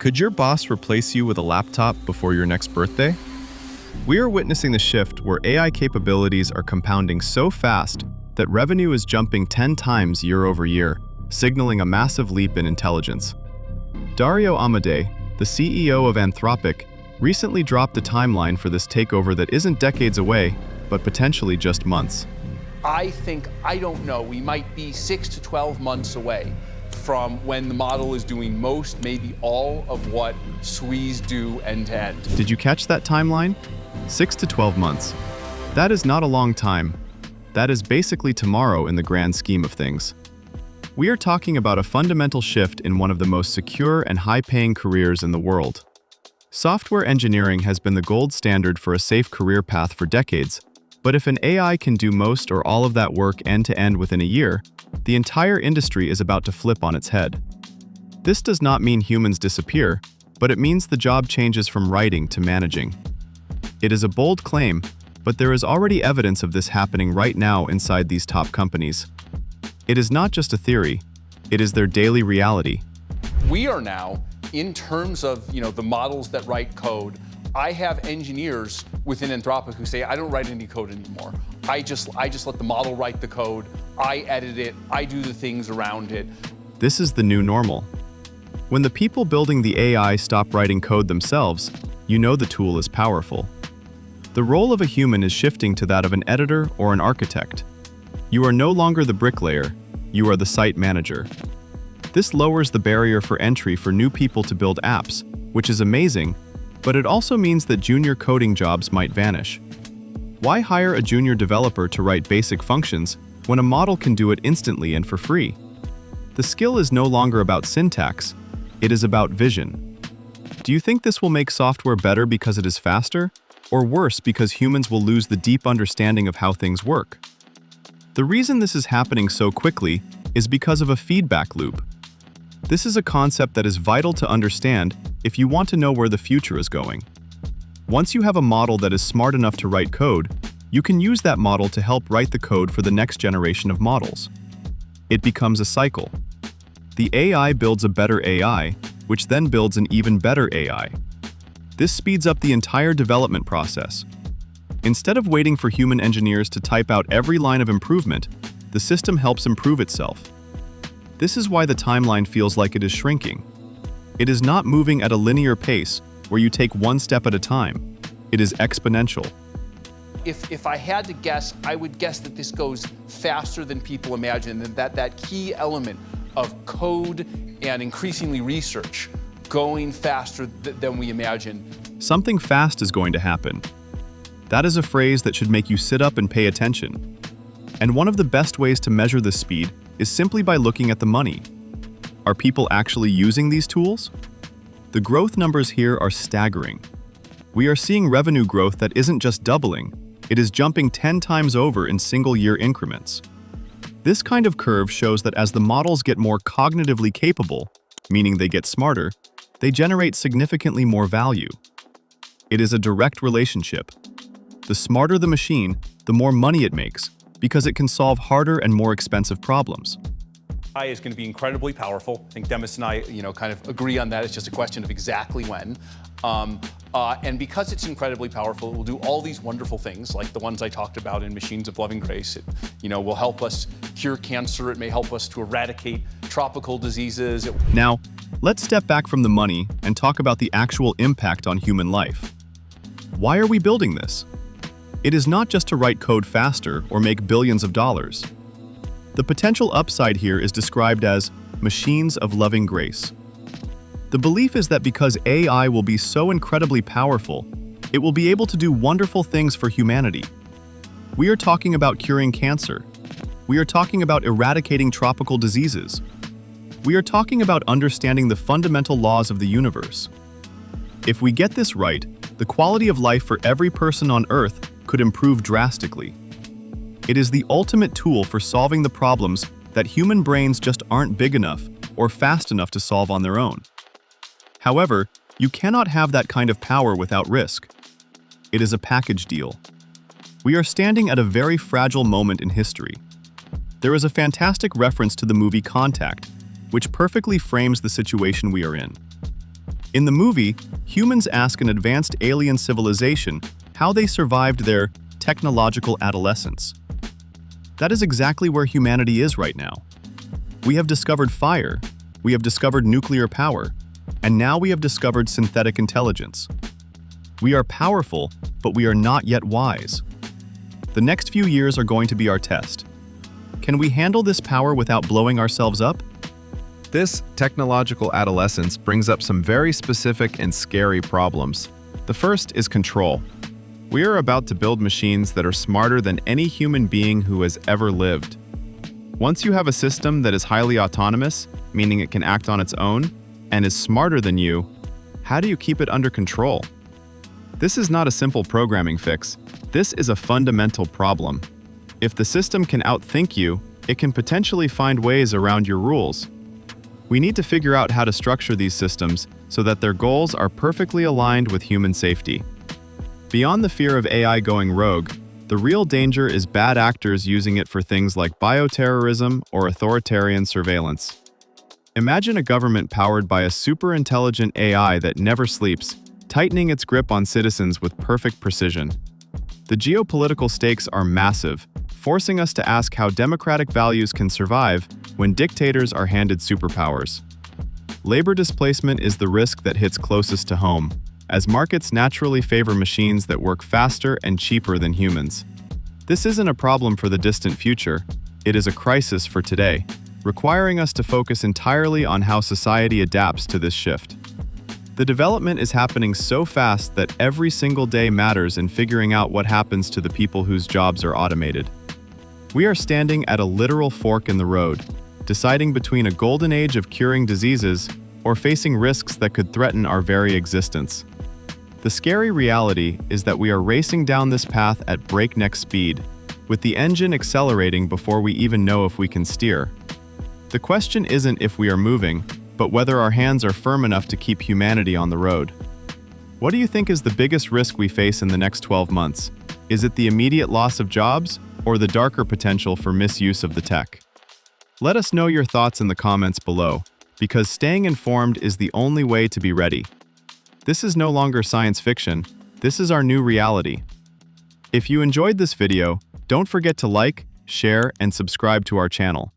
Could your boss replace you with a laptop before your next birthday? We are witnessing the shift where AI capabilities are compounding so fast that revenue is jumping 10 times year over year, signaling a massive leap in intelligence. Dario Amodei, the CEO of Anthropic, recently dropped a timeline for this takeover that isn't decades away, but potentially just months. I don't know, we might be 6 to 12 months away from when the model is doing most, maybe all of what SWEs do end to end. Did you catch that timeline? 6 to 12 months. That is not a long time. That is basically tomorrow in the grand scheme of things. We are talking about a fundamental shift in one of the most secure and high-paying careers in the world. Software engineering has been the gold standard for a safe career path for decades, but if an AI can do most or all of that work end-to-end within a year, the entire industry is about to flip on its head. This does not mean humans disappear, but it means the job changes from writing to managing. It is a bold claim, but there is already evidence of this happening right now inside these top companies. It is not just a theory, it is their daily reality. We are now, in terms of the models that write code, I have engineers within Anthropic who say, I don't write any code anymore. I just let the model write the code, I edit it, I do the things around it. This is the new normal. When the people building the AI stop writing code themselves, you know the tool is powerful. The role of a human is shifting to that of an editor or an architect. You are no longer the bricklayer, you are the site manager. This lowers the barrier for entry for new people to build apps, which is amazing, but it also means that junior coding jobs might vanish. Why hire a junior developer to write basic functions when a model can do it instantly and for free? The skill is no longer about syntax, it is about vision. Do you think this will make software better because it is faster, or worse because humans will lose the deep understanding of how things work? The reason this is happening so quickly is because of a feedback loop. This is a concept that is vital to understand if you want to know where the future is going. Once you have a model that is smart enough to write code, you can use that model to help write the code for the next generation of models. It becomes a cycle. The AI builds a better AI, which then builds an even better AI. This speeds up the entire development process. Instead of waiting for human engineers to type out every line of improvement, the system helps improve itself. This is why the timeline feels like it is shrinking. It is not moving at a linear pace where you take one step at a time. It is exponential. If I had to guess, I would guess that this goes faster than people imagine, and that key element of code and increasingly research going faster than we imagine. Something fast is going to happen. That is a phrase that should make you sit up and pay attention. And one of the best ways to measure this speed is simply by looking at the money. Are people actually using these tools? The growth numbers here are staggering. We are seeing revenue growth that isn't just doubling, it is jumping 10 times over in single-year increments. This kind of curve shows that as the models get more cognitively capable, meaning they get smarter, they generate significantly more value. It is a direct relationship. The smarter the machine, the more money it makes, because it can solve harder and more expensive problems. AI is going to be incredibly powerful. I think Demis and I, kind of agree on that. It's just a question of exactly when. And because it's incredibly powerful, it will do all these wonderful things, like the ones I talked about in Machines of Loving Grace. It, will help us cure cancer. It may help us to eradicate tropical diseases. Now, let's step back from the money and talk about the actual impact on human life. Why are we building this? It is not just to write code faster or make billions of dollars. The potential upside here is described as machines of loving grace. The belief is that because AI will be so incredibly powerful, it will be able to do wonderful things for humanity. We are talking about curing cancer. We are talking about eradicating tropical diseases. We are talking about understanding the fundamental laws of the universe. If we get this right, the quality of life for every person on Earth could improve drastically. It is the ultimate tool for solving the problems that human brains just aren't big enough or fast enough to solve on their own. However, you cannot have that kind of power without risk. It is a package deal. We are standing at a very fragile moment in history. There is a fantastic reference to the movie Contact, which perfectly frames the situation we are in. In the movie, humans ask an advanced alien civilization how they survived their technological adolescence. That is exactly where humanity is right now. We have discovered fire, we have discovered nuclear power, and now we have discovered synthetic intelligence. We are powerful, but we are not yet wise. The next few years are going to be our test. Can we handle this power without blowing ourselves up? This technological adolescence brings up some very specific and scary problems. The first is control. We are about to build machines that are smarter than any human being who has ever lived. Once you have a system that is highly autonomous, meaning it can act on its own, and is smarter than you, how do you keep it under control? This is not a simple programming fix. This is a fundamental problem. If the system can outthink you, it can potentially find ways around your rules. We need to figure out how to structure these systems so that their goals are perfectly aligned with human safety. Beyond the fear of AI going rogue, the real danger is bad actors using it for things like bioterrorism or authoritarian surveillance. Imagine a government powered by a super-intelligent AI that never sleeps, tightening its grip on citizens with perfect precision. The geopolitical stakes are massive, forcing us to ask how democratic values can survive when dictators are handed superpowers. Labor displacement is the risk that hits closest to home, as markets naturally favor machines that work faster and cheaper than humans. This isn't a problem for the distant future, it is a crisis for today, requiring us to focus entirely on how society adapts to this shift. The development is happening so fast that every single day matters in figuring out what happens to the people whose jobs are automated. We are standing at a literal fork in the road, deciding between a golden age of curing diseases or facing risks that could threaten our very existence. The scary reality is that we are racing down this path at breakneck speed, with the engine accelerating before we even know if we can steer. The question isn't if we are moving, but whether our hands are firm enough to keep humanity on the road. What do you think is the biggest risk we face in the next 12 months? Is it the immediate loss of jobs, or the darker potential for misuse of the tech? Let us know your thoughts in the comments below, because staying informed is the only way to be ready. This is no longer science fiction, this is our new reality. If you enjoyed this video, don't forget to like, share, and subscribe to our channel.